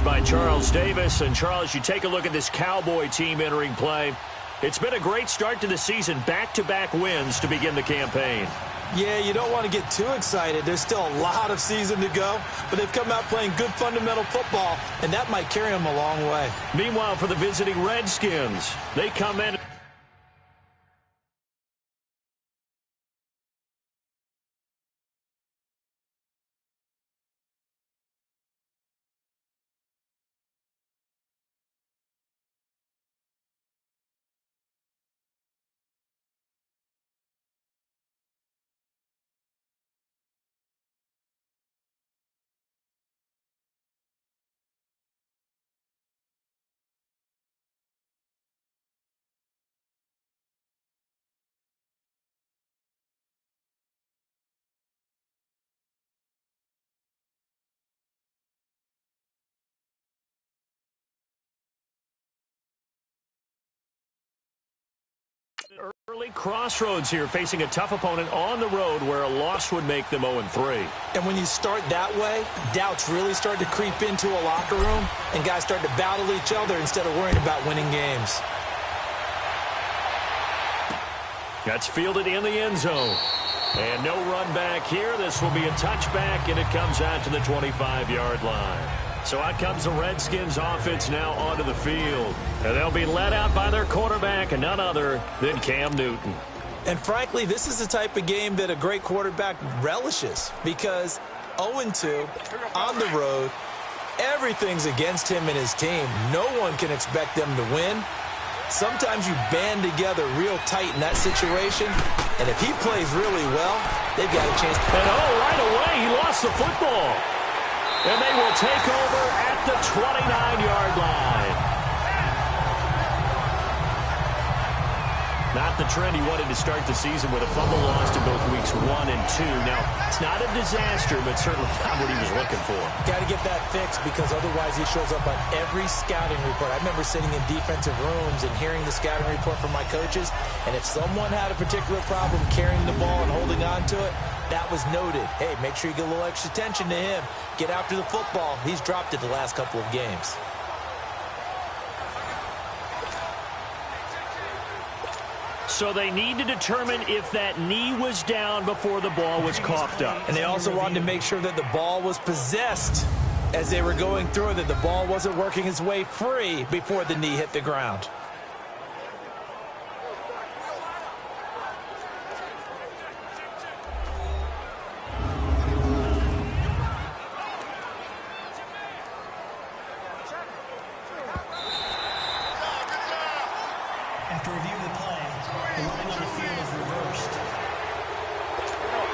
plays by Charles Davis. And, Charles, you take a look at this Cowboy team entering play. It's been a great start to the season, back-to-back wins to begin the campaign. Yeah, you don't want to get too excited. There's still a lot of season to go, but they've come out playing good fundamental football, and that might carry them a long way. Meanwhile, for the visiting Redskins, they come in. Early crossroads here, facing a tough opponent on the road where a loss would make them 0-3. And when you start that way, doubts really start to creep into a locker room, and guys start to battle each other instead of worrying about winning games. That's fielded in the end zone. And no run back here. This will be a touchback, and it comes out to the 25-yard line. So out comes the Redskins offense now onto the field. And they'll be led out by their quarterback, and none other than Cam Newton. And frankly, this is the type of game that a great quarterback relishes, because 0-2 on the road, everything's against him and his team. No one can expect them to win. Sometimes you band together real tight in that situation, and if he plays really well, they've got a chance. And right away, he lost the football. And they will take over at the 29-yard line. Not the trend he wanted to start the season with a fumble lost in both weeks 1 and 2. Now, it's not a disaster, but certainly not what he was looking for. Got to get that fixed, because otherwise he shows up on every scouting report. I remember sitting in defensive rooms and hearing the scouting report from my coaches, and if someone had a particular problem carrying the ball and holding on to it, that was noted. Hey, make sure you get a little extra attention to him. Get after the football. He's dropped it the last couple of games. So they need to determine if that knee was down before the ball was coughed up. And they also wanted to make sure that the ball was possessed as they were going through it, that the ball wasn't working its way free before the knee hit the ground.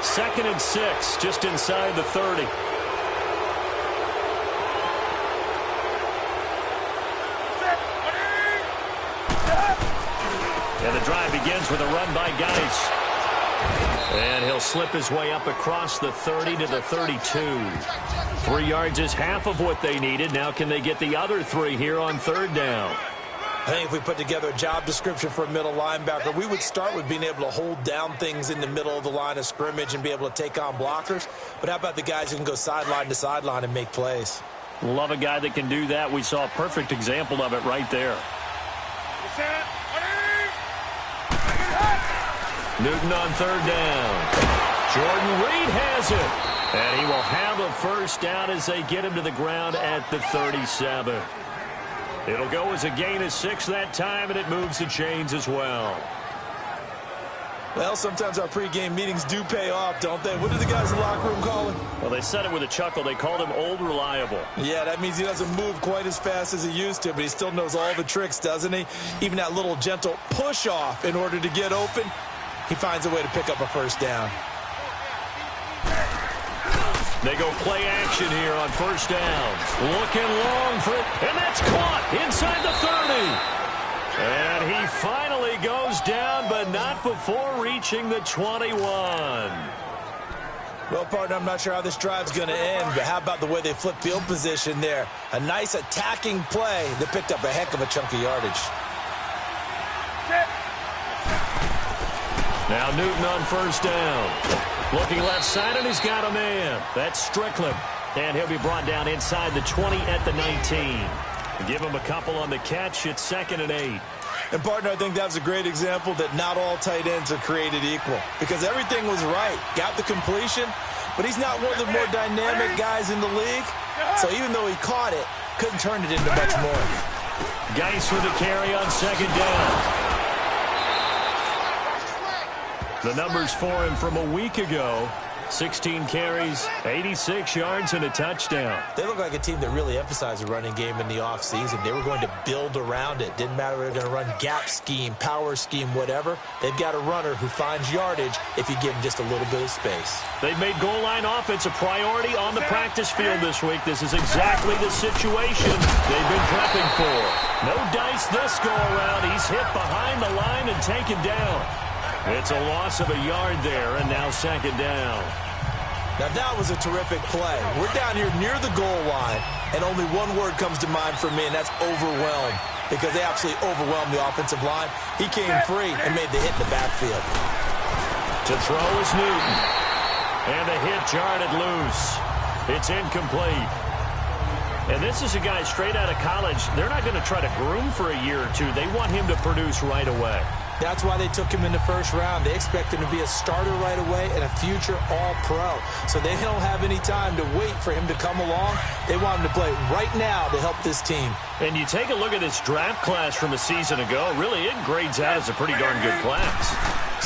Second and 6, just inside the 30. And the drive begins with a run by Geis. And he'll slip his way up across the 30 to the 32. 3 yards is half of what they needed. Now can they get the other 3 here on third down? I think if we put together a job description for a middle linebacker, we would start with being able to hold down things in the middle of the line of scrimmage and be able to take on blockers. But how about the guys who can go sideline to sideline and make plays? Love a guy that can do that. We saw a perfect example of it right there. Newton on third down. Jordan Reed has it. And he will have a first down as they get him to the ground at the 37. It'll go as a gain of 6 that time, and it moves the chains as well. Well, sometimes our pregame meetings do pay off, don't they? What did the guys in the locker room call him? Well, they said it with a chuckle. They called him Old Reliable. Yeah, that means he doesn't move quite as fast as he used to, but he still knows all the tricks, doesn't he? Even that little gentle push-off in order to get open, he finds a way to pick up a first down. They go play action here on first down. Looking long for it, and that's caught inside the 30. And he finally goes down, but not before reaching the 21. Well, partner, I'm not sure how this drive's going to end, but how about the way they flip field position there? A nice attacking play that picked up a heck of a chunk of yardage. Now Newton on first down. Looking left side, and he's got a man. That's Strickland. And he'll be brought down inside the 20 at the 19. Give him a couple on the catch. It's 2nd and 8. And, partner, I think that's a great example that not all tight ends are created equal because everything was right. Got the completion, but he's not one of the more dynamic guys in the league. So even though he caught it, couldn't turn it into much more. Geis with the carry on 2nd down. The numbers for him from a week ago. 16 carries, 86 yards, and a touchdown. They look like a team that really emphasized the running game in the offseason. They were going to build around it. Didn't matter if they're going to run gap scheme, power scheme, whatever. They've got a runner who finds yardage if you give him just a little bit of space. They've made goal line offense a priority on the practice field this week. This is exactly the situation they've been prepping for. No dice this go-around. He's hit behind the line and taken down. It's a loss of a yard there, and now 2nd down. Now, that was a terrific play. We're down here near the goal line, and only one word comes to mind for me, and that's overwhelmed, because they absolutely overwhelmed the offensive line. He came free and made the hit in the backfield. To throw is Newton. And the hit jarred it loose. It's incomplete. And this is a guy straight out of college. They're not going to try to groom for a year or two. They want him to produce right away. That's why they took him in the first round. They expect him to be a starter right away and a future All-Pro. So they don't have any time to wait for him to come along. They want him to play right now to help this team. And you take a look at this draft class from a season ago. Really, it grades out as a pretty darn good class.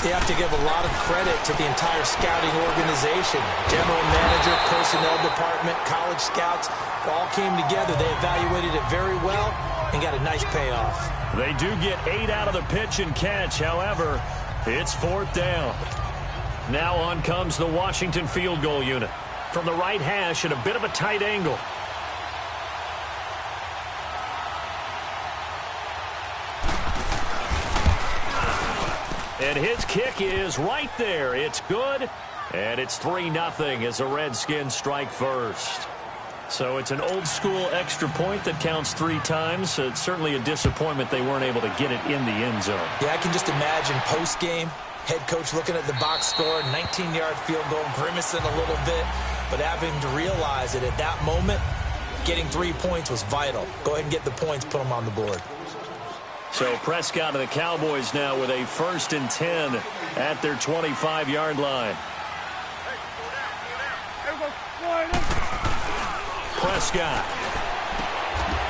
So you have to give a lot of credit to the entire scouting organization. General manager, personnel department, college scouts, all came together. They evaluated it very well and got a nice payoff. They do get 8 out of the pitch and catch. However, it's 4th down. Now on comes the Washington field goal unit. From the right hash at a bit of a tight angle. And his kick is right there. It's good. And it's 3-0 as the Redskins strike first. So it's an old-school extra point that counts 3 times. So it's certainly a disappointment they weren't able to get it in the end zone. Yeah, I can just imagine post-game, head coach looking at the box score, 19-yard field goal, grimacing a little bit, but having to realize that at that moment, getting 3 points was vital. Go ahead and get the points, put them on the board. So Prescott and the Cowboys now with a 1st and 10 at their 25-yard line. Prescott.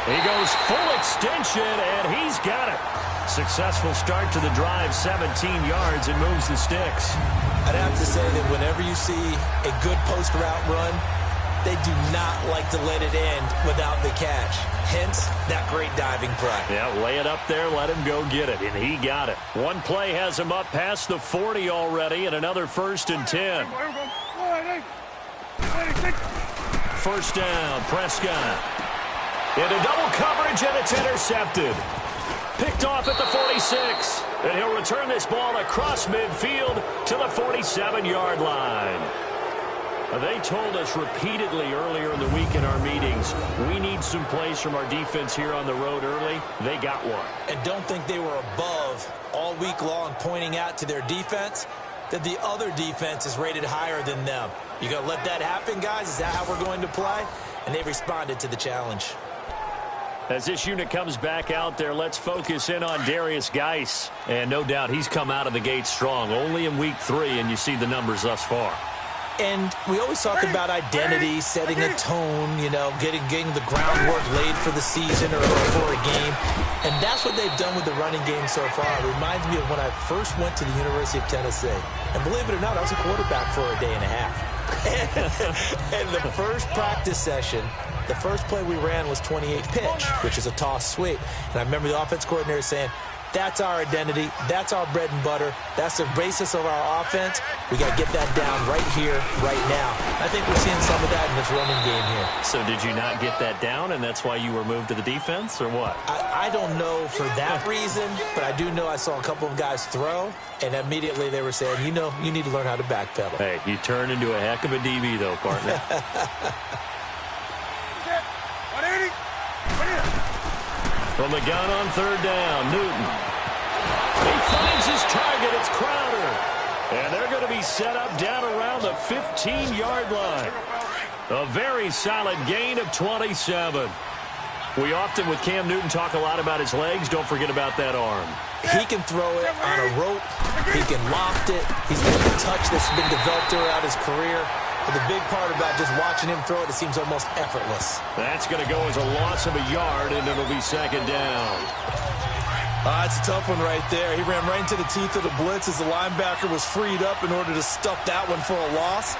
He goes full extension, and he's got it. Successful start to the drive, 17 yards, and moves the sticks. I'd have to say that whenever you see a good post route run, they do not like to let it end without the catch. Hence, that great diving play. Yeah, lay it up there, let him go get it, and he got it. One play has him up past the 40 already, and another 1st and 10. 1st down, Prescott. Into double coverage, and it's intercepted. Picked off at the 46. And he'll return this ball across midfield to the 47-yard line. They told us repeatedly earlier in the week in our meetings, we need some plays from our defense here on the road early. They got one. And don't think they were above all week long pointing out to their defense that the other defense is rated higher than them. You going to let that happen, guys? Is that how we're going to play? And they responded to the challenge. As this unit comes back out there, let's focus in on Darius Geis. And no doubt he's come out of the gate strong. Only in week 3, and you see the numbers thus far. And we always talk about identity, setting a tone, you know, getting the groundwork laid for the season or for a game. And that's what they've done with the running game so far. It reminds me of when I first went to the University of Tennessee. And believe it or not, I was a quarterback for a day and a half. And the first practice session, the first play we ran was 28 pitch, which is a toss sweep. And I remember the offense coordinator saying, that's our identity. That's our bread and butter. That's the basis of our offense. We got to get that down right here, right now. I think we're seeing some of that in this running game here. So did you not get that down, and that's why you were moved to the defense, or what? I don't know for that reason, but I do know I saw a couple of guys throw, and immediately they were saying, you know, you need to learn how to backpedal. Hey, you turn into a heck of a DB, though, partner. From the gun on 3rd down, Newton. He finds his target. It's Crowder. And they're going to be set up down around the 15-yard line. A very solid gain of 27. We often, with Cam Newton, talk a lot about his legs. Don't forget about that arm. He can throw it on a rope. He can loft it. He's got a touch that's been developed throughout his career. But the big part about just watching him throw it, it seems almost effortless. That's going to go as a loss of a yard, and it'll be second down. It's a tough one right there. He ran right into the teeth of the blitz as the linebacker was freed up in order to stuff that one for a loss.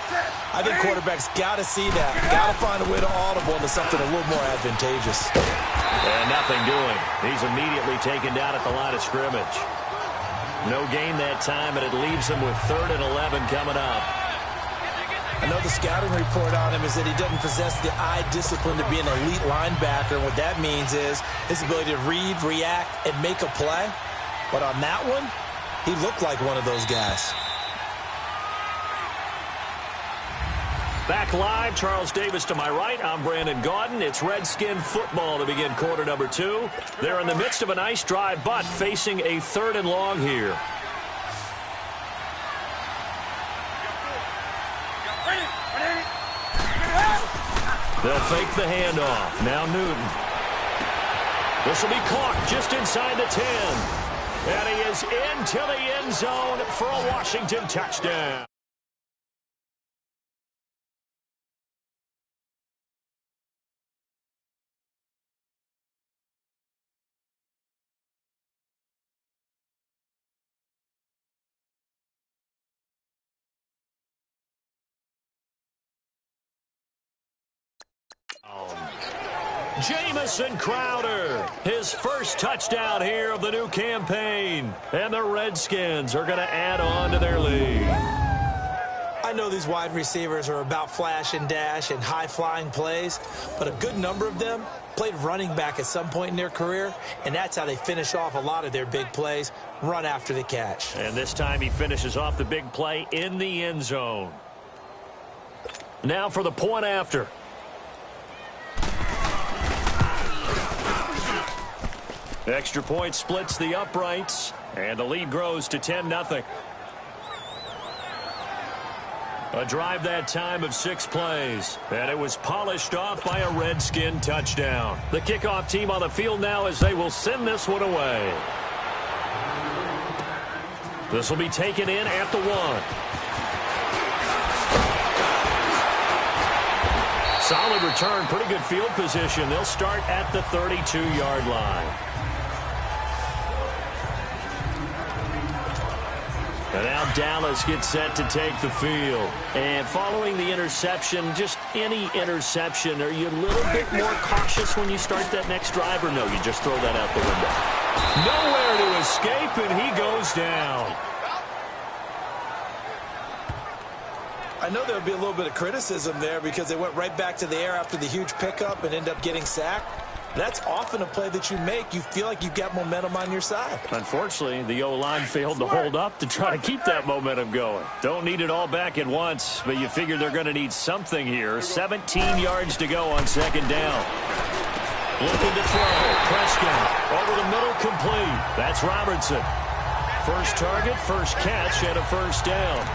I think quarterbacks got to see that. Got to find a way to audible into something a little more advantageous. And nothing doing. He's immediately taken down at the line of scrimmage. No gain that time, and it leaves him with 3rd and 11 coming up. I know the scouting report on him is that he doesn't possess the eye discipline to be an elite linebacker. And what that means is his ability to read, react, and make a play. But on that one, he looked like one of those guys. Back live, Charles Davis to my right. I'm Brandon Gaudin. It's Redskin football to begin quarter number 2. They're in the midst of a nice drive, but facing a 3rd and long here. They'll fake the handoff. Now Newton. This will be caught just inside the 10. And he is into the end zone for a Washington touchdown. Jamison Crowder, his first touchdown here of the new campaign. And the Redskins are going to add on to their lead. I know these wide receivers are about flash and dash and high-flying plays, but a good number of them played running back at some point in their career, and that's how they finish off a lot of their big plays, run after the catch. And this time he finishes off the big play in the end zone. Now for the point after. Extra point splits the uprights, and the lead grows to 10-0. A drive that time of 6 plays, and it was polished off by a Redskin touchdown. The kickoff team on the field now as they will send this one away. This will be taken in at the 1. Solid return, pretty good field position. They'll start at the 32-yard line. And now Dallas gets set to take the field. And following the interception, just any interception, are you a little bit more cautious when you start that next drive, or no, you just throw that out the window? Nowhere to escape, and he goes down. I know there would be a little bit of criticism there because they went right back to the air after the huge pickup and ended up getting sacked. That's often a play that you make. You feel like you've got momentum on your side. Unfortunately, the O-line failed to hold up to try to keep that momentum going. Don't need it all back at once, but you figure they're going to need something here. 17 yards to go on second down. Looking to throw. Prescott over the middle, complete. That's Robertson. First target, first catch, and a first down.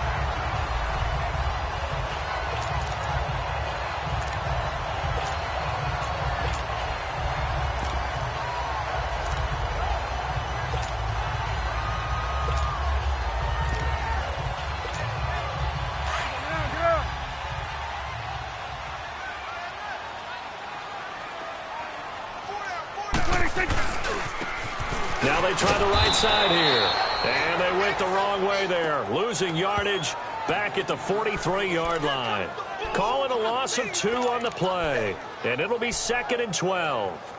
Now they try the right side here. And they went the wrong way there. Losing yardage back at the 43-yard line. Calling a loss of 2 on the play. And it'll be 2nd and 12.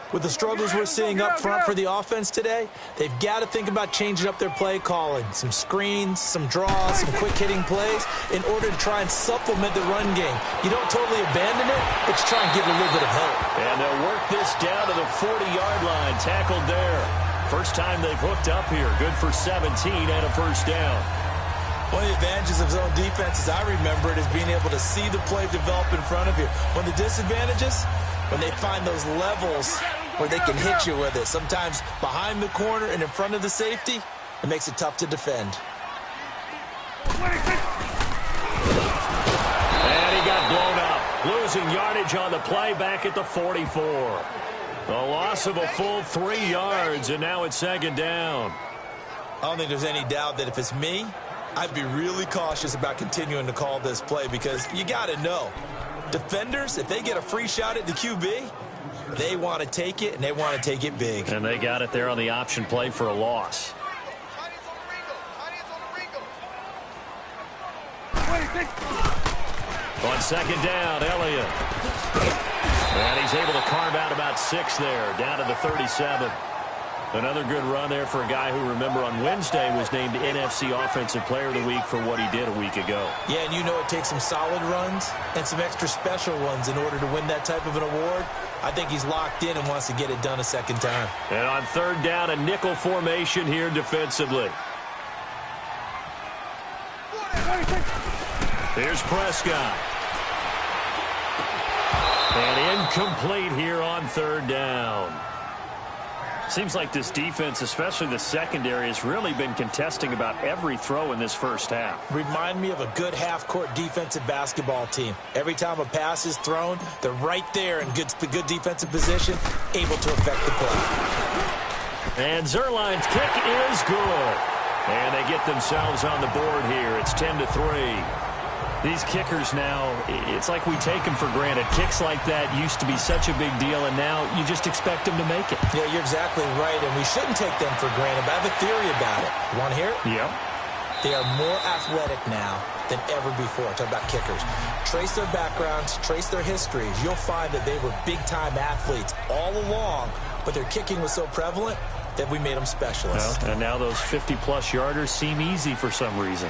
With the struggles we're seeing up front for the offense today, they've got to think about changing up their play calling. Some screens, some draws, some quick-hitting plays in order to try and supplement the run game. You don't totally abandon it, but you try and give it a little bit of help. And they'll work this down to the 40-yard line, tackled there. First time they've hooked up here. Good for 17 and a first down. One of the advantages of zone defense, as I remember it, is being able to see the play develop in front of you. One of the disadvantages, when they find those levels where they can hit you with it. Sometimes behind the corner and in front of the safety, it makes it tough to defend. And he got yardage on the play back at the 44. A loss of a full 3 yards, and now it's second down. I don't think there's any doubt that if it's me, I'd be really cautious about continuing to call this play because you got to know, defenders, if they get a free shot at the QB, they want to take it, and they want to take it big. And they got it there on the option play for a loss. On second down, Elliott. And he's able to carve out about 6 there, down to the 37. Another good run there for a guy who, remember, on Wednesday was named NFC Offensive Player of the Week for what he did a week ago. Yeah, and you know it takes some solid runs and some extra special ones in order to win that type of an award. I think he's locked in and wants to get it done a second time. And on third down, a nickel formation here defensively. Here's Prescott. And incomplete here on third down. Seems like this defense, especially the secondary, has really been contesting about every throw in this first half. Remind me of a good half-court defensive basketball team. Every time a pass is thrown, they're right there in good defensive position, able to affect the play. And Zerline's kick is good. And they get themselves on the board here. It's 10-3. These kickers now, it's like we take them for granted. Kicks like that used to be such a big deal, and now you just expect them to make it. Yeah, you're exactly right, and we shouldn't take them for granted, but I have a theory about it. You want to hear it? Yep. They are more athletic now than ever before. Talk about kickers. Trace their backgrounds, trace their histories. You'll find that they were big-time athletes all along, but their kicking was so prevalent that we made them specialists. Well, and now those 50-plus yarders seem easy for some reason.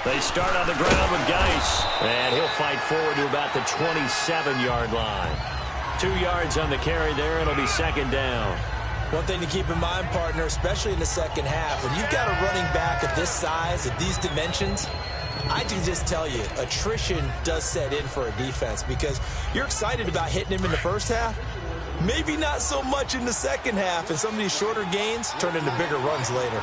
They start on the ground with Geis, and he'll fight forward to about the 27-yard line. 2 yards on the carry there. It'll be second down. One thing to keep in mind, partner, especially in the second half, when you've got a running back of this size, at these dimensions, I can just tell you, attrition does set in for a defense because you're excited about hitting him in the first half, maybe not so much in the second half, and some of these shorter gains turn into bigger runs later.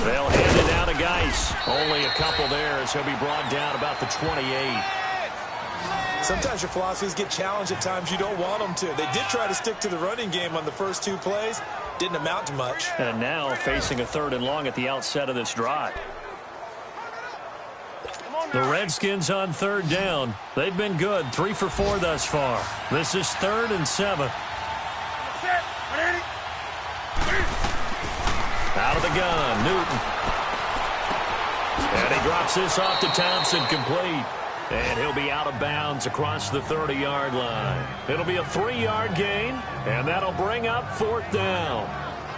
They'll hand it down to Geis. Only a couple there as he'll be brought down about the 28. Sometimes your philosophies get challenged at times you don't want them to. They did try to stick to the running game on the first 2 plays. Didn't amount to much. And now facing a 3rd and long at the outset of this drive. The Redskins on 3rd down. They've been good. 3 for 4 thus far. This is 3rd and 7. Out of the gun, Newton. And he drops this off to Thompson, complete. And he'll be out of bounds across the 30-yard line. It'll be a 3-yard gain, and that'll bring up 4th down.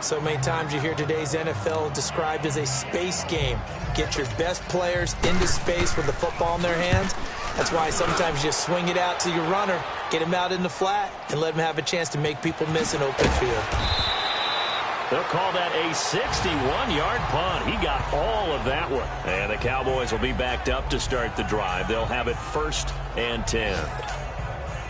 So many times you hear today's NFL described as a space game. Get your best players into space with the football in their hands. That's why sometimes you just swing it out to your runner, get him out in the flat, and let him have a chance to make people miss an open field. They'll call that a 61-yard punt. He got all of that one. And the Cowboys will be backed up to start the drive. They'll have it 1st and 10.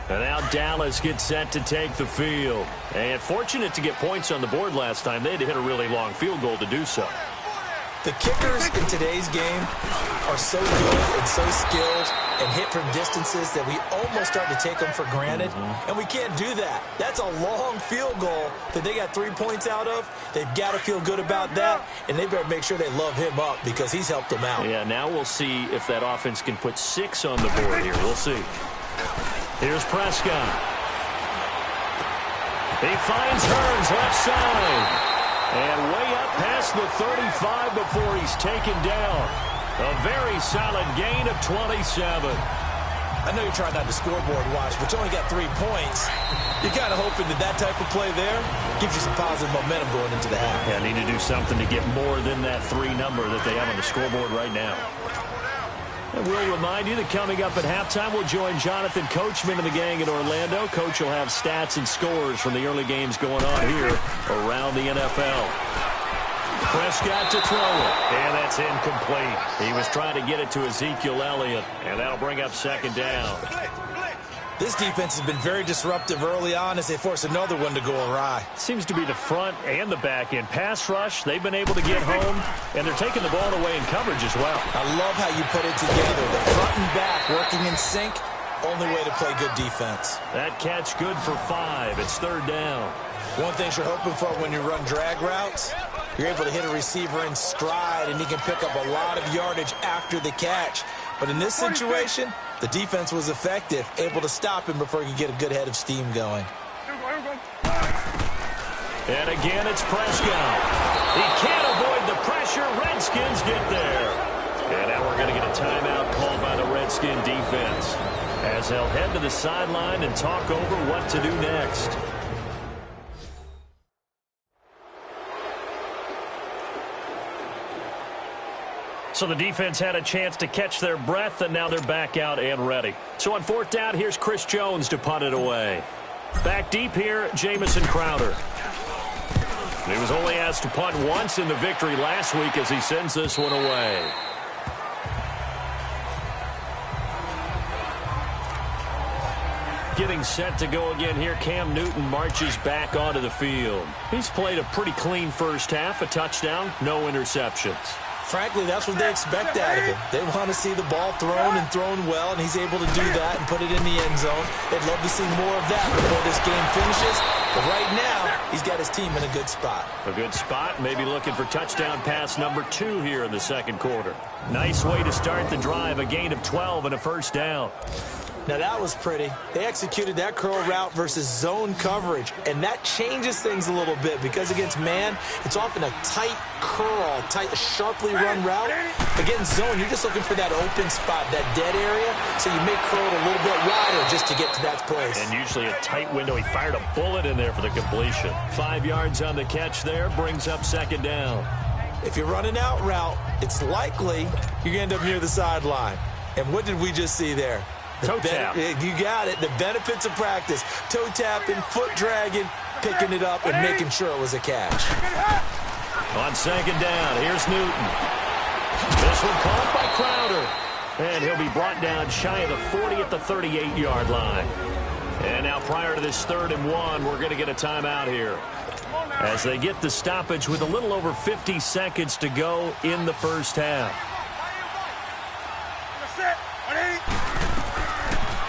And now Dallas gets set to take the field. And fortunate to get points on the board last time. They had to hit a really long field goal to do so. The kickers in today's game are so good and so skilled and hit from distances that we almost start to take them for granted. And we can't do that. That's a long field goal that they got 3 points out of. They've got to feel good about that, and they better make sure they love him up because he's helped them out. Yeah, now we'll see if that offense can put 6 on the board here. We'll see. Here's Prescott. He finds Hearns left side. And way up past the 35 before he's taken down. A very solid gain of 27. I know you're trying not to scoreboard watch, but you only got 3 points. You're kind of hoping that that type of play there gives you some positive momentum going into the half. Yeah, need to do something to get more than that 3 number that they have on the scoreboard right now. And we'll remind you that coming up at halftime, we'll join Jonathan Coachman and the gang in Orlando. Coach will have stats and scores from the early games going on here around the NFL. Prescott to throw it, and that's incomplete. He was trying to get it to Ezekiel Elliott, and that'll bring up 2nd down. This defense has been very disruptive early on as they force another one to go awry. Seems to be the front and the back end. Pass rush, they've been able to get home, and they're taking the ball away in coverage as well. I love how you put it together. The front and back working in sync, only way to play good defense. That catch good for 5. It's 3rd down. One thing you're hoping for when you run drag routes, you're able to hit a receiver in stride, and he can pick up a lot of yardage after the catch. But in this situation, the defense was effective, able to stop him before he could get a good head of steam going. And again, it's Prescott. He can't avoid the pressure. Redskins get there. And now we're going to get a timeout called by the Redskin defense, as they'll head to the sideline and talk over what to do next. So the defense had a chance to catch their breath, and now they're back out and ready. So on 4th down, here's Chris Jones to punt it away. Back deep here, Jamison Crowder. He was only asked to punt once in the victory last week as he sends this one away. Getting set to go again here, Cam Newton marches back onto the field. He's played a pretty clean first half, a touchdown, no interceptions. Frankly, that's what they expect out of him. They want to see the ball thrown and thrown well, and he's able to do that and put it in the end zone. They'd love to see more of that before this game finishes. But right now, he's got his team in a good spot. A good spot, maybe looking for touchdown pass number 2 here in the 2nd quarter. Nice way to start the drive, a gain of 12 and a 1st down. Now, that was pretty. They executed that curl route versus zone coverage, and that changes things a little bit because against man, it's often a tight curl, sharply run route. Against zone, you're just looking for that open spot, that dead area, so you make curl a little bit wider just to get to that place. And usually a tight window. He fired a bullet in there for the completion. 5 yards on the catch there, brings up 2nd down. If you're running out route, it's likely you're going to end up near the sideline. And what did we just see there? Toe tap. You got it. The benefits of practice. Toe tapping, foot dragging, picking it up, and making sure it was a catch. On 2nd down, here's Newton. This one caught by Crowder. And he'll be brought down shy of the 40 at the 38-yard line. And now prior to this 3rd and 1, we're going to get a timeout here, as they get the stoppage with a little over 50 seconds to go in the first half.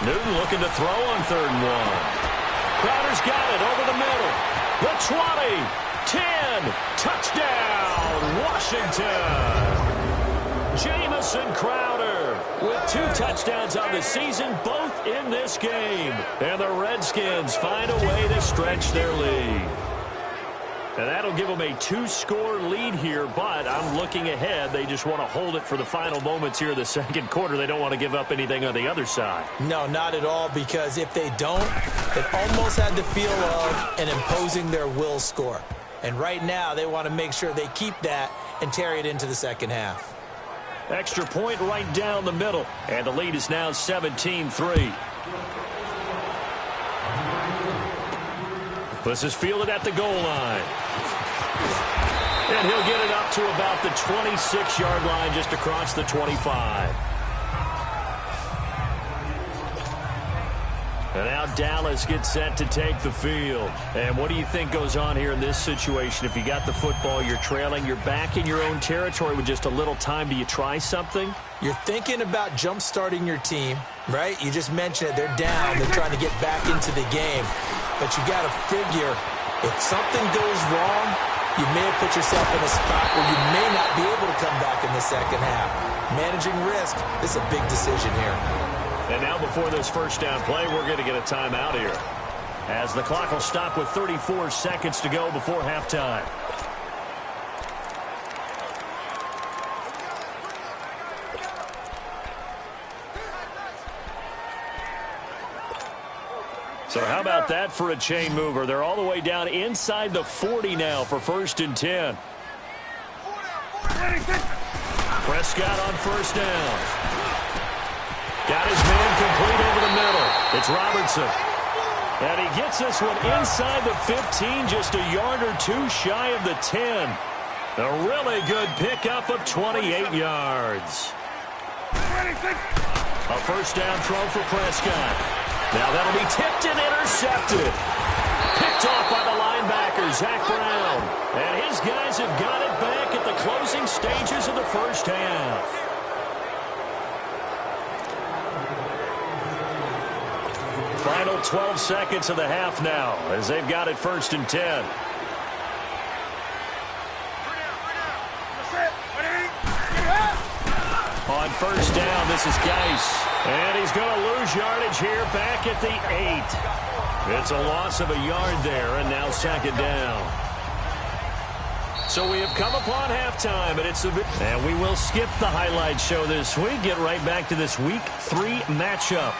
Newton looking to throw on 3rd and 1. Crowder's got it over the middle. The 20, 10, touchdown, Washington. Jamison Crowder with 2 touchdowns on the season, both in this game. And the Redskins find a way to stretch their lead. And that'll give them a 2-score lead here, but I'm looking ahead. They just want to hold it for the final moments here in the 2nd quarter. They don't want to give up anything on the other side. No, not at all, because if they don't, it almost had the feel of an imposing their will score. And right now, they want to make sure they keep that and carry it into the 2nd half. Extra point right down the middle, and the lead is now 17-3. This is fielded at the goal line. And he'll get it up to about the 26-yard line, just across the 25. And now Dallas gets set to take the field. And what do you think goes on here in this situation? If you got the football, you're trailing, you're back in your own territory with just a little time. Do you try something? You're thinking about jump-starting your team, right? You just mentioned it. They're down. They're trying to get back into the game. But you got to figure, if something goes wrong, you may have put yourself in a spot where you may not be able to come back in the 2nd half. Managing risk, this is a big decision here. And now before this 1st down play, we're going to get a timeout here, as the clock will stop with 34 seconds to go before halftime. So how about that for a chain mover? They're all the way down inside the 40 now for 1st and 10. Prescott on 1st down. Got his man complete over the middle. It's Robertson. And he gets this one inside the 15, just a yard or 2 shy of the 10. A really good pickup of 28 yards. A 1st down throw for Prescott. Now that'll be tipped and intercepted. Picked off by the linebacker, Zach Brown. And his guys have got it back at the closing stages of the first half. Final 12 seconds of the half now as they've got it 1st and 10. On 1st down, this is Geis. And he's going to lose yardage here back at the 8. It's a loss of a yard there, and now 2nd down. So we have come upon halftime, and we will skip the highlight show this week. Get right back to this Week 3 matchup.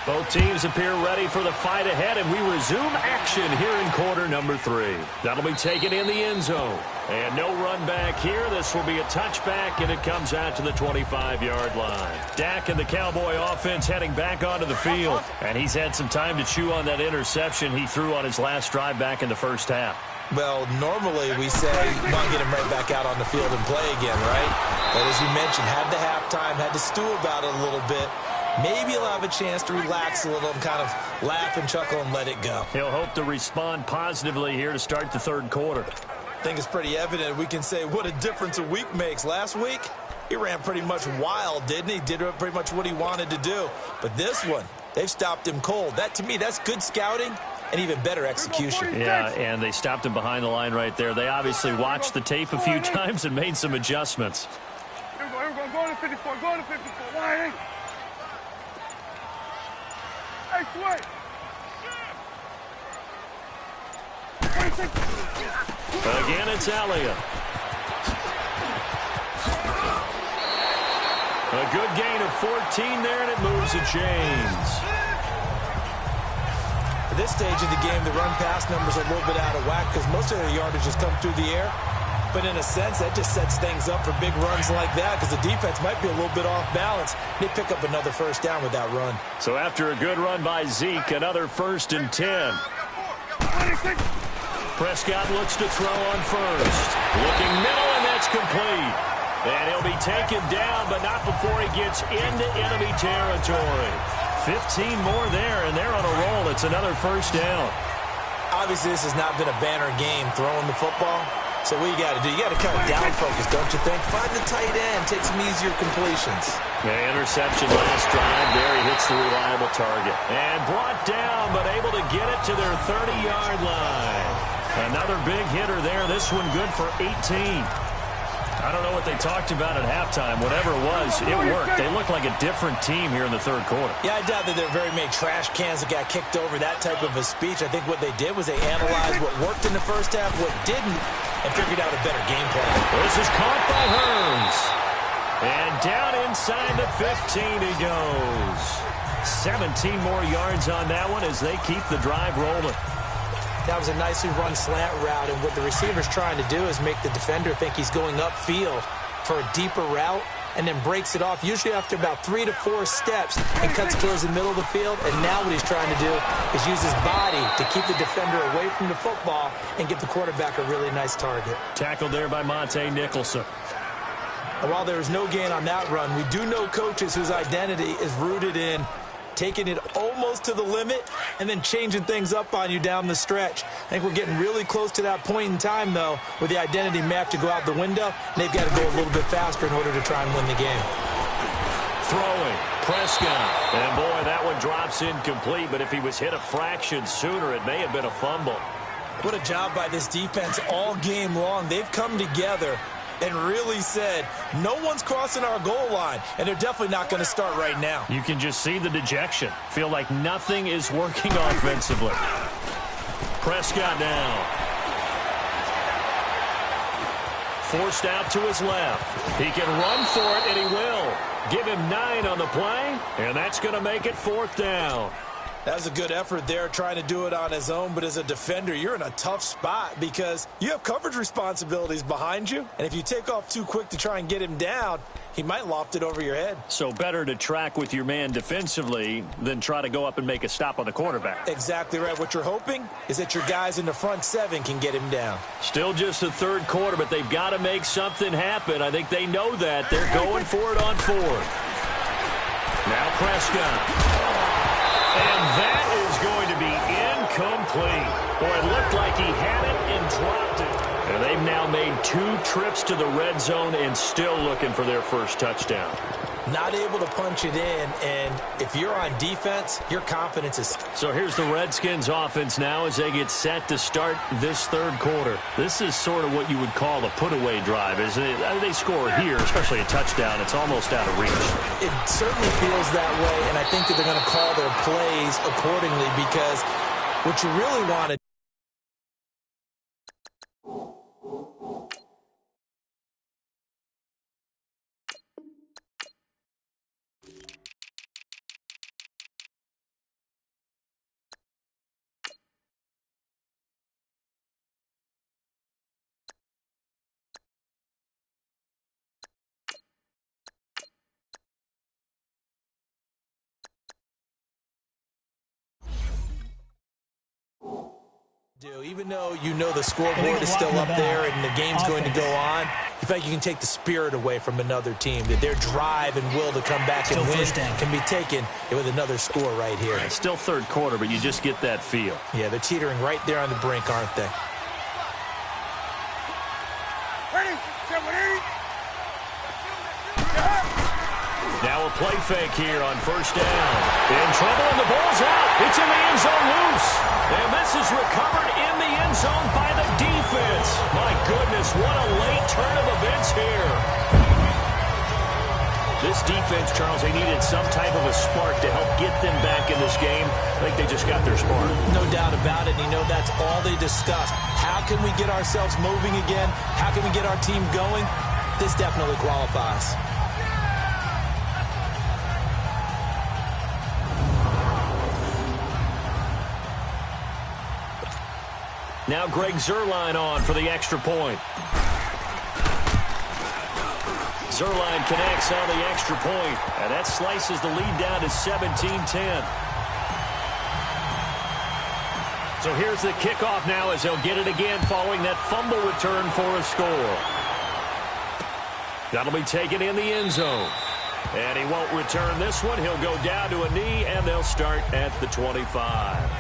Both teams appear ready for the fight ahead, and we resume action here in quarter number 3. That'll be taken in the end zone. And no run back here. This will be a touchback, and it comes out to the 25-yard line. Dak and the Cowboy offense heading back onto the field. And he's had some time to chew on that interception he threw on his last drive back in the first half. Well, normally we say, come on, get him right back out on the field and play again, right? But as you mentioned, had the halftime, had to stew about it a little bit. Maybe he'll have a chance to relax a little and kind of laugh and chuckle and let it go. He'll hope to respond positively here to start the 3rd quarter. I think it's pretty evident. We can say what a difference a week makes. Last week, he ran pretty much wild, didn't he? Did pretty much what he wanted to do. But this one, they've stopped him cold. That, to me, that's good scouting and even better execution. Yeah, and they stopped him behind the line right there. They obviously watched the tape a few times and made some adjustments. Here we go. Go to 54. Go to 54. Why? Hey, sway. Again, it's Elliott. A good gain of 14 there, and it moves the chains. At this stage of the game, the run-pass numbers are a little bit out of whack because most of their yardage has come through the air. But in a sense, that just sets things up for big runs like that because the defense might be a little bit off balance. They pick up another 1st down with that run. So after a good run by Zeke, another 1st and 10. Prescott looks to throw on 1st. Looking middle, and that's complete. And he'll be taken down, but not before he gets into enemy territory. 15 more there, and they're on a roll. It's another 1st down. Obviously, this has not been a banner game throwing the football. So what you got to do, you got to kind of down focus, don't you think? Find the tight end, take some easier completions. Yeah, interception last drive there. He hits the reliable target. And brought down, but able to get it to their 30-yard line. Another big hitter there. This one good for 18. I don't know what they talked about at halftime. Whatever it was, it worked. They look like a different team here in the 3rd quarter. Yeah, I doubt that there are very many trash cans that got kicked over, that type of a speech. I think what they did was they analyzed what worked in the first half, what didn't, and figured out a better game plan. This is caught by Hearns. And down inside the 15 he goes. 17 more yards on that one as they keep the drive rolling. That was a nicely run slant route, and what the receiver's trying to do is make the defender think he's going upfield for a deeper route and then breaks it off, usually after about 3 to 4 steps, and cuts towards the middle of the field. And now what he's trying to do is use his body to keep the defender away from the football and give the quarterback a really nice target. Tackled there by Monte Nicholson. And while there is no gain on that run, we do know coaches whose identity is rooted in taking it almost to the limit and then changing things up on you down the stretch. I think we're getting really close to that point in time, though, where the identity may have to go out the window, and they've got to go a little bit faster in order to try and win the game. Throwing, Prescott. And, boy, that one drops incomplete, but if he was hit a fraction sooner, it may have been a fumble. What a job by this defense all game long. They've come together and really said, no one's crossing our goal line, and they're definitely not going to start right now. You can just see the dejection. Feel like nothing is working offensively. Prescott now. Forced out to his left. He can run for it, and he will. Give him 9 on the play, and that's going to make it 4th down. That was a good effort there, trying to do it on his own. But as a defender, you're in a tough spot because you have coverage responsibilities behind you. And if you take off too quick to try and get him down, he might loft it over your head. So better to track with your man defensively than try to go up and make a stop on the quarterback. Exactly right. What you're hoping is that your guys in the front 7 can get him down. Still just the 3rd quarter, but they've got to make something happen. I think they know that. They're going for it on 4th. Now Prescott. incomplete. Boy, it looked like he had it and dropped it. And they've now made 2 trips to the red zone and still looking for their first touchdown. Not able to punch it in, and if you're on defense, your confidence is... So here's the Redskins offense now as they get set to start this third quarter. This is sort of what you would call a put-away drive, isn't it? They score here, especially a touchdown. It's almost out of reach. It certainly feels that way, and I think that they're going to call their plays accordingly because what you really want to... Even though you know the scoreboard is still up there and the game's going to go on, you feel like you can take the spirit away from another team, that their drive and will to come back and win can be taken with another score right here. It's still third quarter, but you just get that feel. Yeah, they're teetering right there on the brink, aren't they? Ready? Now a play fake here on first down. In trouble, and the ball's out. It's in the end zone loose. And this is recovered in the end zone by the defense. My goodness, what a late turn of events here. This defense, Charles, they needed some type of a spark to help get them back in this game. I think they just got their spark. No doubt about it. And you know that's all they discussed. How can we get ourselves moving again? How can we get our team going? This definitely qualifies. Now Greg Zuerlein on for the extra point. Zuerlein connects on the extra point, and that slices the lead down to 17-10. So here's the kickoff now as they'll get it again following that fumble return for a score. That'll be taken in the end zone. And he won't return this one. He'll go down to a knee, and they'll start at the 25.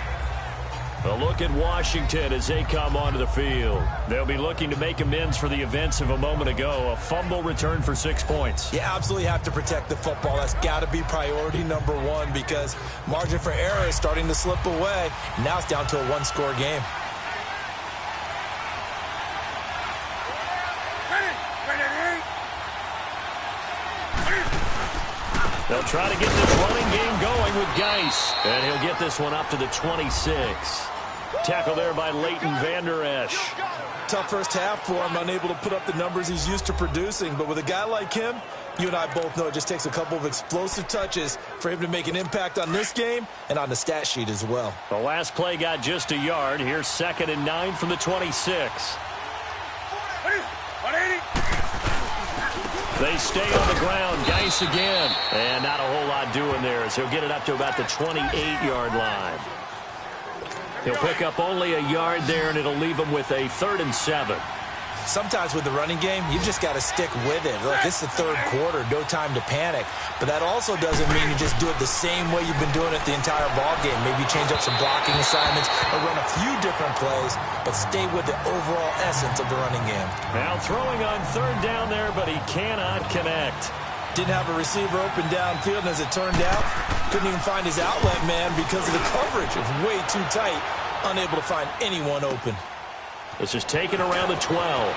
A look at Washington as they come onto the field. They'll be looking to make amends for the events of a moment ago. A fumble return for 6 points. You absolutely have to protect the football. That's got to be priority number one because margin for error is starting to slip away. Now it's down to a one-score game. They'll try to get this running game going with Geis. And he'll get this one up to the 26. Tackle there by Leighton Vander Esch. Tough first half for him, unable to put up the numbers he's used to producing. But with a guy like him, you and I both know it just takes a couple of explosive touches for him to make an impact on this game and on the stat sheet as well. The last play got just a yard. Here's 2nd and 9 from the 26. 180. They stay on the ground. Geis again. And not a whole lot doing there as he'll get it up to about the 28-yard line. He'll pick up only a yard there, and it'll leave him with a 3rd and 7. Sometimes with the running game, you've just got to stick with it. Look, it's the third quarter, no time to panic. But that also doesn't mean you just do it the same way you've been doing it the entire ball game. Maybe change up some blocking assignments or run a few different plays, but stay with the overall essence of the running game. Now throwing on 3rd down there, but he cannot connect. Didn't have a receiver open downfield, and as it turned out, couldn't even find his outlet man because of the coverage. It was way too tight, unable to find anyone open. This is taken around the 12.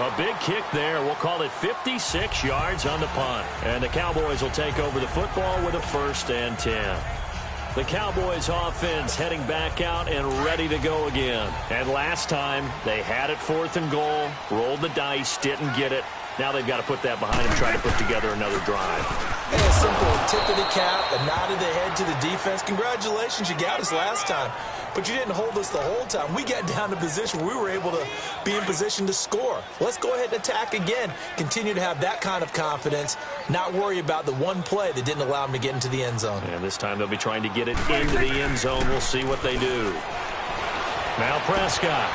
A big kick there. We'll call it 56 yards on the punt. And the Cowboys will take over the football with a 1st and 10. The Cowboys offense heading back out and ready to go again. And last time, they had it 4th and goal, rolled the dice, didn't get it. Now they've got to put that behind them, try to put together another drive. And a simple tip of the cap, a nod of the head to the defense. Congratulations, you got us last time. But you didn't hold us the whole time. We got down to position where we were able to be in position to score. Let's go ahead and attack again. Continue to have that kind of confidence, not worry about the one play that didn't allow them to get into the end zone. And this time they'll be trying to get it into the end zone. We'll see what they do. Now Prescott.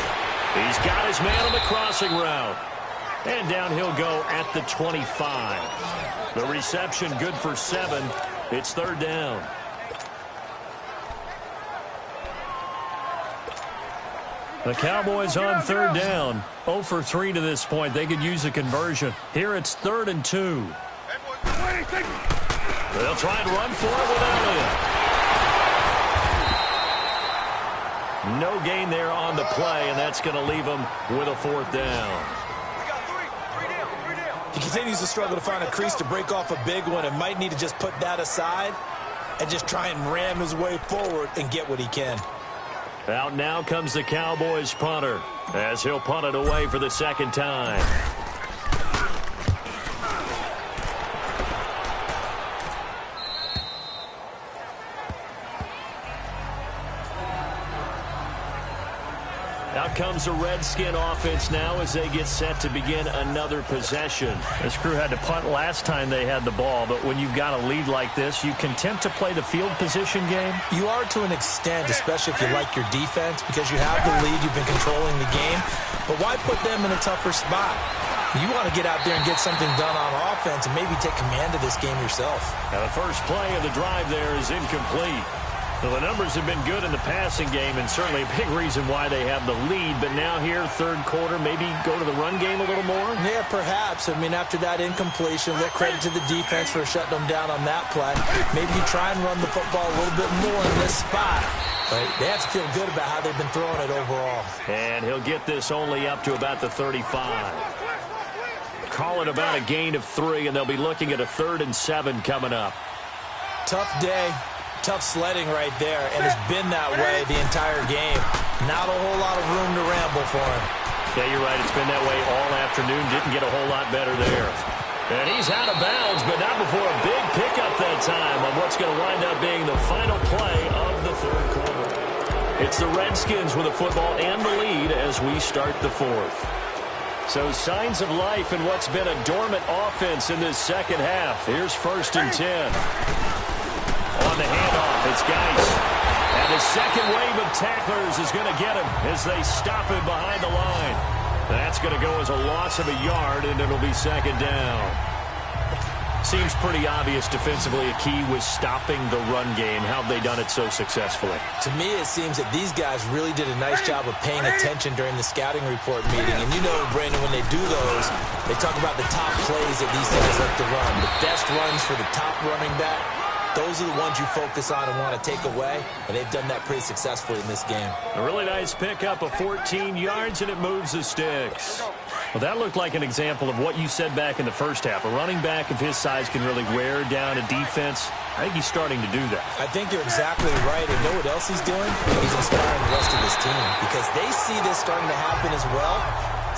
He's got his man on the crossing route. And down he'll go at the 25. The reception good for 7. It's 3rd down. The Cowboys on third down. 0 for 3 to this point. They could use a conversion. Here it's 3rd and 2. They'll try and run for it with Elliott. No gain there on the play, and that's going to leave them with a 4th down. He continues to struggle to find a crease to break off a big one and might need to just put that aside and just try and ram his way forward and get what he can. Out now comes the Cowboys punter as he'll punt it away for the 2nd time. Out comes the Redskin offense now as they get set to begin another possession. This crew had to punt last time they had the ball, but when you've got a lead like this, you content to play the field position game? You are to an extent, especially if you like your defense, because you have the lead, you've been controlling the game. But why put them in a tougher spot? You want to get out there and get something done on offense and maybe take command of this game yourself. Now the first play of the drive there is incomplete. Well, the numbers have been good in the passing game and certainly a big reason why they have the lead. But now here, 3rd quarter, maybe go to the run game a little more? Yeah, perhaps. I mean, after that incompletion, a little credit to the defense for shutting them down on that play. Maybe you try and run the football a little bit more in this spot. But they have to feel good about how they've been throwing it overall. And he'll get this only up to about the 35. Call it about a gain of 3, and they'll be looking at a 3rd and 7 coming up. Tough day. Tough sledding right there, and it's been that way the entire game. Not a whole lot of room to ramble for him. Yeah, you're right. It's been that way all afternoon. Didn't get a whole lot better there. And he's out of bounds, but not before a big pickup that time on what's going to wind up being the final play of the 3rd quarter. It's the Redskins with the football and the lead as we start the 4th. So signs of life in what's been a dormant offense in this 2nd half. Here's 1st and 10. On the handoff, it's Geis. And the 2nd wave of tacklers is going to get him as they stop him behind the line. That's going to go as a loss of a yard, and it'll be 2nd down. Seems pretty obvious defensively a key was stopping the run game. How have they done it so successfully? To me, it seems that these guys really did a nice job of paying attention during the scouting report meeting. And you know, Brandon, when they do those, they talk about the top plays that these guys like to run. The best runs for the top running back. Those are the ones you focus on and want to take away, and they've done that pretty successfully in this game. A really nice pickup of 14 yards, and it moves the sticks. Well, that looked like an example of what you said back in the first half. A running back of his size can really wear down a defense. I think he's starting to do that. I think you're exactly right. And know what else he's doing? He's inspiring the rest of his team because they see this starting to happen as well.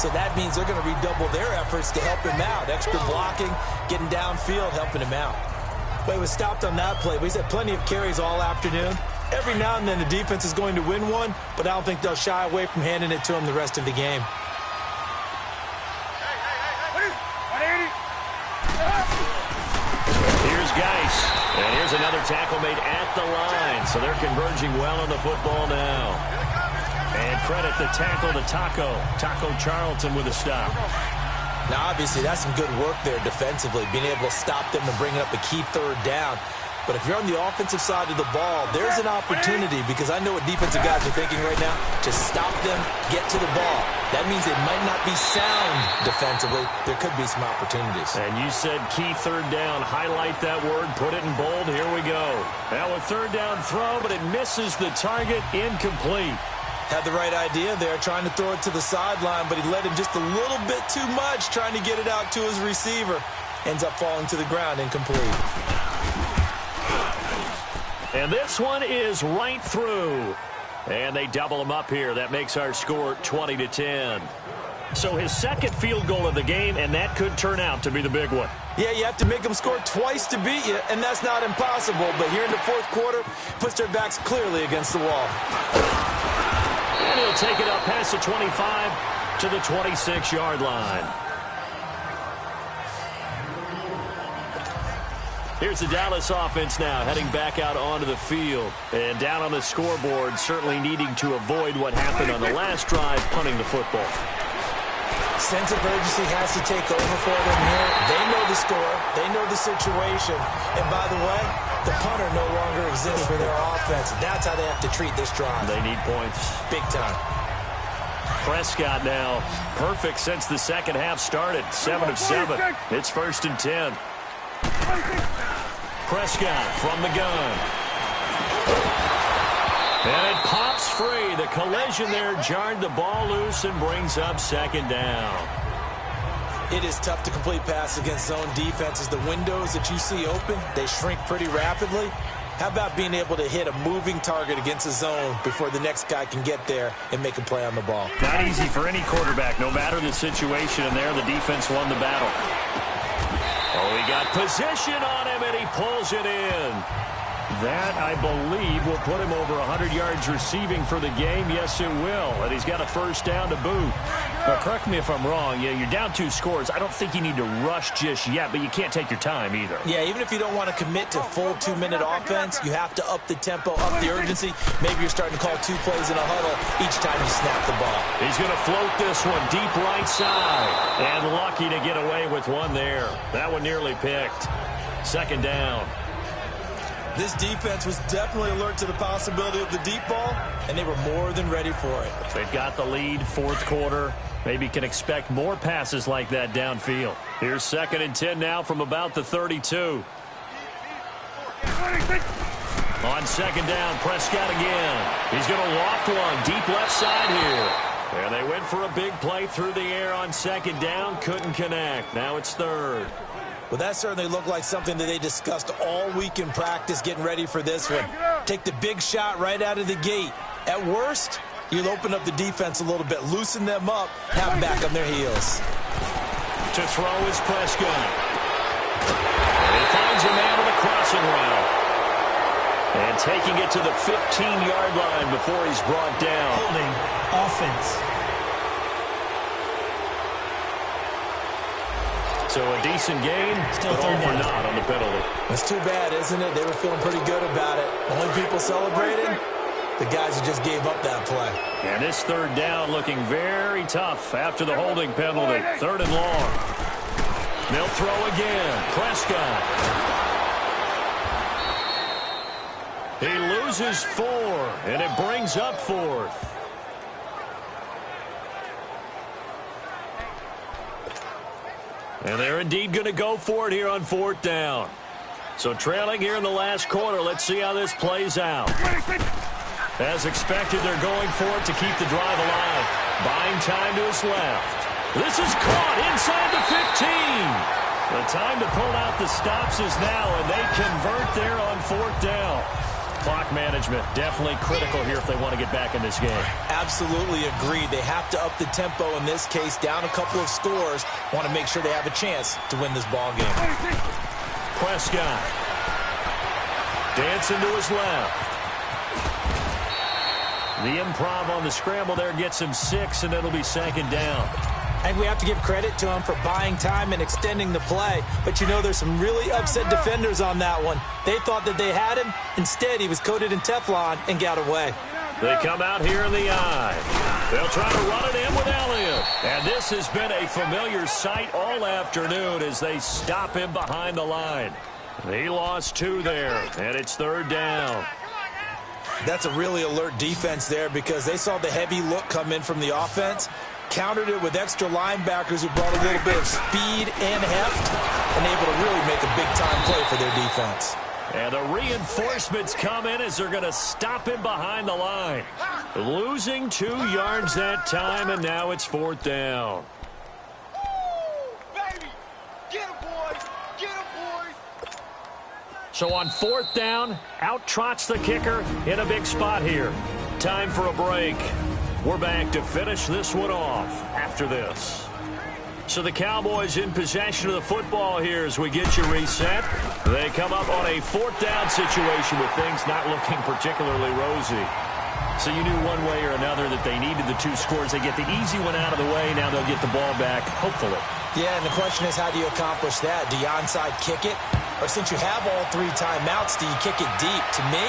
So that means they're going to redouble their efforts to help him out. Extra blocking, getting downfield, helping him out. But he was stopped on that play. But he's had plenty of carries all afternoon. Every now and then the defense is going to win one, but I don't think they'll shy away from handing it to him the rest of the game. Here's Geis. And here's another tackle made at the line. So they're converging well on the football now. And credit the tackle to Taco Charlton with a stop. Now, obviously, that's some good work there defensively, being able to stop them and bringing up a key third down. But if you're on the offensive side of the ball, there's an opportunity because I know what defensive guys are thinking right now. Just stop them, get to the ball. That means they might not be sound defensively. There could be some opportunities. And you said key third down. Highlight that word. Put it in bold. Here we go. Now a third down throw, but it misses the target. Incomplete. Had the right idea there, trying to throw it to the sideline, but he let him just a little bit too much, trying to get it out to his receiver. Ends up falling to the ground, incomplete. And this one is right through. And they double him up here. That makes our score 20-10. So his second field goal of the game, and that could turn out to be the big one. Yeah, you have to make them score twice to beat you, and that's not impossible. But here in the fourth quarter, puts their backs clearly against the wall. And he'll take it up past the 25 to the 26-yard line. Here's the Dallas offense now, heading back out onto the field. And down on the scoreboard, certainly needing to avoid what happened on the last drive, punting the football. Sense of urgency has to take over for them here. They know the score. They know the situation. And by the way, the punter no longer exists for their offense. That's how they have to treat this drive. They need points. Big time. Prescott now perfect since the second half started. 7 of 7. It's 1st and 10. Prescott from the gun. And it pops free. The collision there jarred the ball loose and brings up 2nd down. It is tough to complete passes against zone defenses. The windows that you see open, they shrink pretty rapidly. How about being able to hit a moving target against a zone before the next guy can get there and make a play on the ball? Not easy for any quarterback, no matter the situation. And there, the defense won the battle. Oh, he got position on him, and he pulls it in. That, I believe, will put him over 100 yards receiving for the game. Yes, it will. And he's got a 1st down to boot. But correct me if I'm wrong. Yeah, you're down 2 scores. I don't think you need to rush just yet, but you can't take your time either. Yeah, even if you don't want to commit to full 2-minute offense, you have to up the tempo, up the urgency. Maybe you're starting to call 2 plays in a huddle each time you snap the ball. He's going to float this one deep right side. And lucky to get away with one there. That one nearly picked. 2nd down. This defense was definitely alert to the possibility of the deep ball, and they were more than ready for it. They've got the lead, 4th quarter. Maybe can expect more passes like that downfield. Here's 2nd and 10 now from about the 32. On 2nd down, Prescott again. He's going to loft one deep left side here. And they went for a big play through the air on 2nd down. Couldn't connect. Now it's 3rd. Well, that certainly looked like something that they discussed all week in practice, getting ready for this one. Take the big shot right out of the gate. At worst, you'll open up the defense a little bit, loosen them up, have them back on their heels. To throw is Prescott. And he finds a man on the crossing route. And taking it to the 15-yard line before he's brought down. Holding offense. So a decent gain, Still but all 3rd for down. naught on the penalty. It's too bad, isn't it? They were feeling pretty good about it. Only people celebrating, the guys who just gave up that play. And this 3rd down looking very tough after the holding penalty. 3rd and long. They'll throw again. Prescott. He loses 4, and it brings up 4th. And they're indeed going to go for it here on 4th down. So trailing here in the last quarter. Let's see how this plays out. As expected, they're going for it to keep the drive alive. Buying time to his left. This is caught inside the 15. The time to pull out the stops is now, and they convert there on 4th down. Clock management definitely critical here if they want to get back in this game. Absolutely agreed. They have to up the tempo in this case, down a couple of scores. Want to make sure they have a chance to win this ball game. Prescott. Dancing to his left. The improv on the scramble there gets him 6, and it'll be 2nd down. And we have to give credit to him for buying time and extending the play. But, you know, there's some really upset defenders on that one. They thought that they had him. Instead, he was coated in Teflon and got away. They come out here in the eye. They'll try to run it in with Elliott. And this has been a familiar sight all afternoon as they stop him behind the line. He lost 2 there, and it's 3rd down. That's a really alert defense there because they saw the heavy look come in from the offense, countered it with extra linebackers who brought a little bit of speed and heft, and able to really make a big-time play for their defense. And the reinforcements come in as they're going to him behind the line. Losing 2 yards that time, and now it's 4th down. So on 4th down, out trots the kicker in a big spot here. Time for a break. We're back to finish this one off after this. So the Cowboys in possession of the football here as we get you reset. They come up on a 4th down situation with things not looking particularly rosy. So you knew one way or another that they needed the 2 scores. They get the easy one out of the way. Now they'll get the ball back, hopefully. Yeah, and the question is, how do you accomplish that? Do you onside kick it? Or since you have all 3 timeouts, do you kick it deep? To me,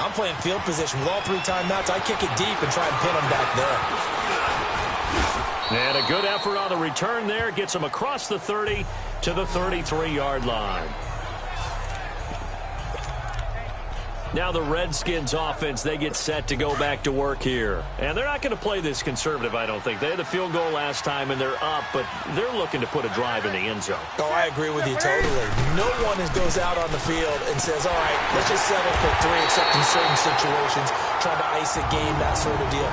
I'm playing field position. With all 3 timeouts, I kick it deep and try and pin them back there. And a good effort on the return there. Gets them across the 30 to the 33-yard line. Now the Redskins offense, they get set to go back to work here. And they're not going to play this conservative, I don't think. They had the field goal last time, and they're up, but they're looking to put a drive in the end zone. Oh, I agree with you totally. No one goes out on the field and says, all right, let's just settle for 3, except in certain situations, trying to ice a game, that sort of deal.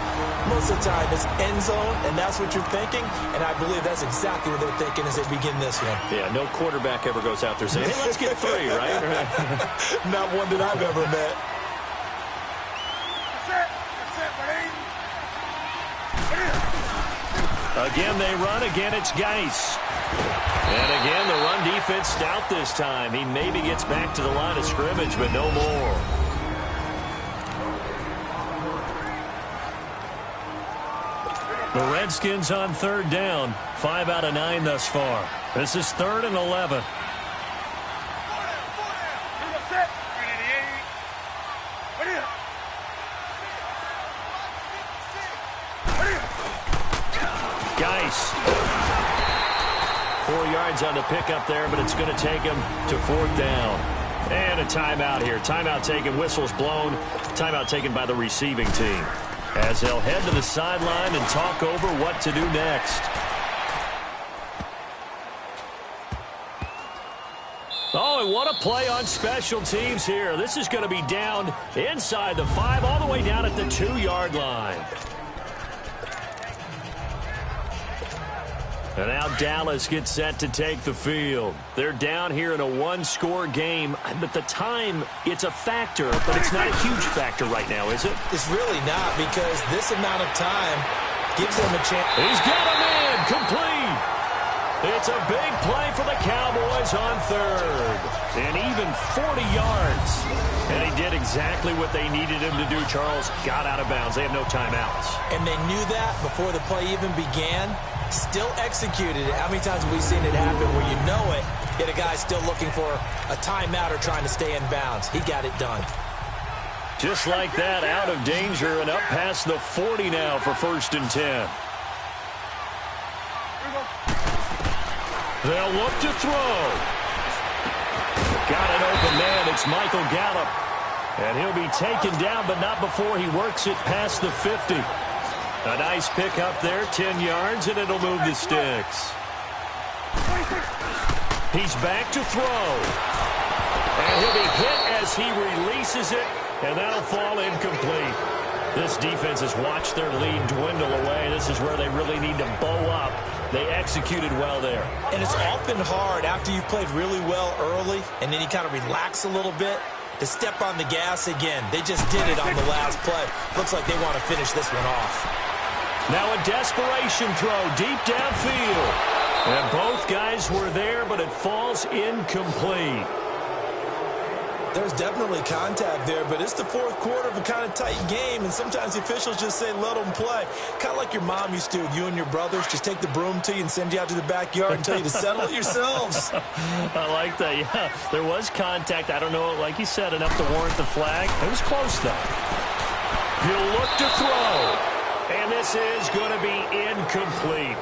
Most of the time, it's end zone, and that's what you're thinking, and I believe that's exactly what they're thinking as they begin this one. Yeah, no quarterback ever goes out there saying, hey, let's get 3, right? Not one that I've ever met. Again, they run. Again, it's Geis. And again, the run defense stout this time. He maybe gets back to the line of scrimmage, but no more. The Redskins on 3rd down. 5 out of 9 thus far. This is 3rd and 11. Geis. 4 yards on the pickup there, but it's going to take him to 4th down. And a timeout here. Timeout taken, whistles blown. Timeout taken by the receiving team, as they'll head to the sideline and talk over what to do next. Oh, and what a play on special teams here. This is going to be down inside the 5, all the way down at the 2-yard line. And now Dallas gets set to take the field. They're down here in a 1-score game, but the time, it's a factor, but it's not a huge factor right now, is it? It's really not, because this amount of time gives them a chance. He's got him in, complete. It's a big play for the Cowboys on 3rd. And even 40 yards. And he did exactly what they needed him to do, Charles. Got out of bounds. They have no timeouts. And they knew that before the play even began. Still executed it. How many times have we seen it happen where you know it, yet a guy's still looking for a timeout or trying to stay in bounds? He got it done. Just like that, out of danger and up past the 40 now for 1st and 10. They'll look to throw. Got an open man. It's Michael Gallup. And he'll be taken down, but not before he works it past the 50. A nice pick up there, 10 yards, and it'll move the sticks. He's back to throw. And he'll be hit as he releases it, and that'll fall incomplete. This defense has watched their lead dwindle away. This is where they really need to bow up. They executed well there. And it's often hard after you've played really well early, and then you kind of relax a little bit, to step on the gas again. They just did it on the last play. Looks like they want to finish this one off. Now a desperation throw deep downfield. And both guys were there, but it falls incomplete. There's definitely contact there, but it's the 4th quarter of a kind of tight game, and sometimes the officials just say, let them play. Kind of like your mom used to with you and your brothers. Just take the broom to you and send you out to the backyard and tell you to settle it yourselves. I like that, yeah. There was contact. I don't know, like you said, enough to warrant the flag. It was close, though. He'll look to throw. And this is going to be incomplete.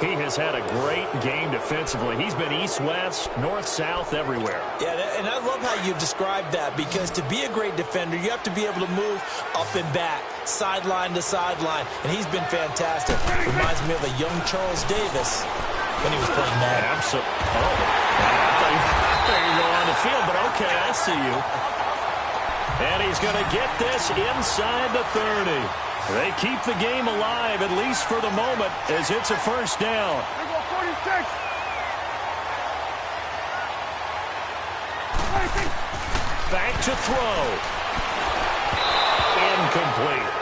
He has had a great game defensively. He's been east-west, north-south, everywhere. Yeah, and I love how you described that, because to be a great defender, you have to be able to move up and back, sideline to sideline, and he's been fantastic. Reminds me of a young Charles Davis when he was playing that. Absolutely. Oh, I thought you were going on the field, but okay, I see you. And he's going to get this inside the 30. They keep the game alive, at least for the moment, as it's a 1st down. They go 46. Back to throw. Incomplete.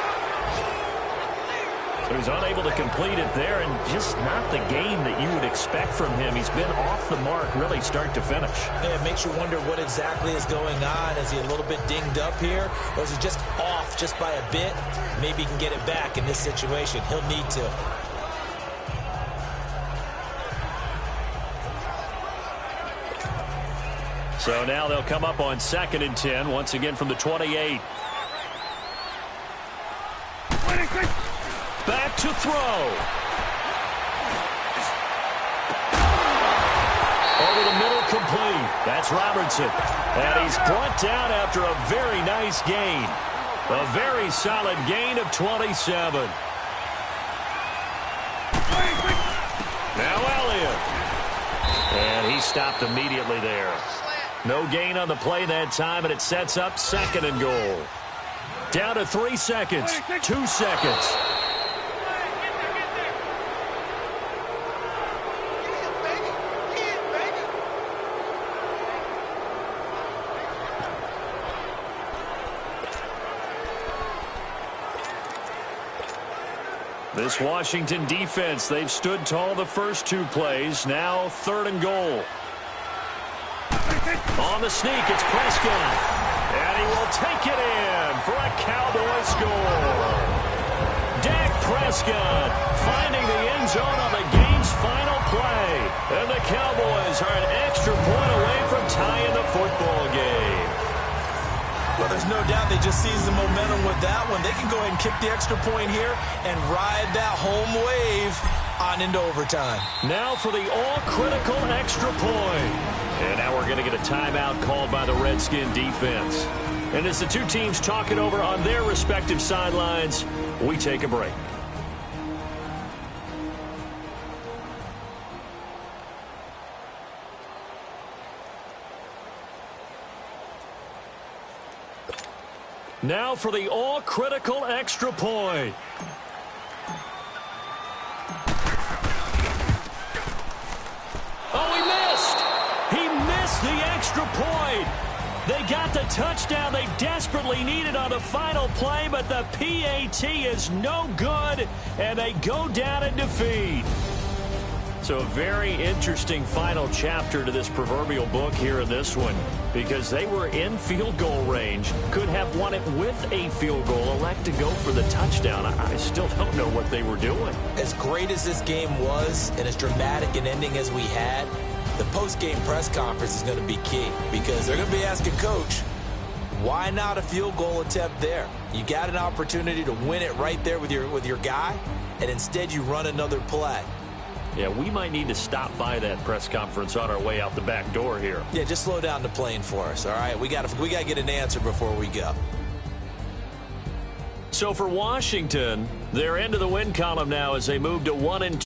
So he's unable to complete it there, and just not the game that you would expect from him. He's been off the mark, really, start to finish. Yeah, it makes you wonder what exactly is going on. Is he a little bit dinged up here, or is he just off just by a bit? Maybe he can get it back in this situation. He'll need to. So now they'll come up on 2nd and 10, once again from the 28. Back to throw. Over the middle, complete. That's Robertson. And he's brought down after a very nice gain. A very solid gain of 27. Now Elliott. And he stopped immediately there. No gain on the play that time, and it sets up 2nd and goal. Down to 3 seconds. 2 seconds. This Washington defense, they've stood tall the first 2 plays. Now 3rd and goal. On the sneak, it's Prescott. And he will take it in for a Cowboy score. Dak Prescott finding the end zone on the game's final play. And the Cowboys are an extra point away from tying the football game. Well, there's no doubt they just seized the momentum with that one. They can go ahead and kick the extra point here and ride that home wave on into overtime. Now for the all-critical extra point. And now we're going to get a timeout called by the Redskin defense. And as the two teams talk it over on their respective sidelines, we take a break. Now for the all-critical extra point. Oh, he missed! He missed the extra point. They got the touchdown they desperately needed on the final play, but the PAT is no good, and they go down in defeat. So a very interesting final chapter to this proverbial book here in this one, because they were in field goal range, could have won it with a field goal, elect to go for the touchdown. I still don't know what they were doing. As great as this game was and as dramatic an ending as we had, the post-game press conference is going to be key, because they're going to be asking Coach, why not a field goal attempt there? You got an opportunity to win it right there with your guy, and instead you run another play. Yeah, we might need to stop by that press conference on our way out the back door here. Yeah, just slow down the plane for us, all right? We got to get an answer before we go. So for Washington, they're into the win column now as they move to 1-2.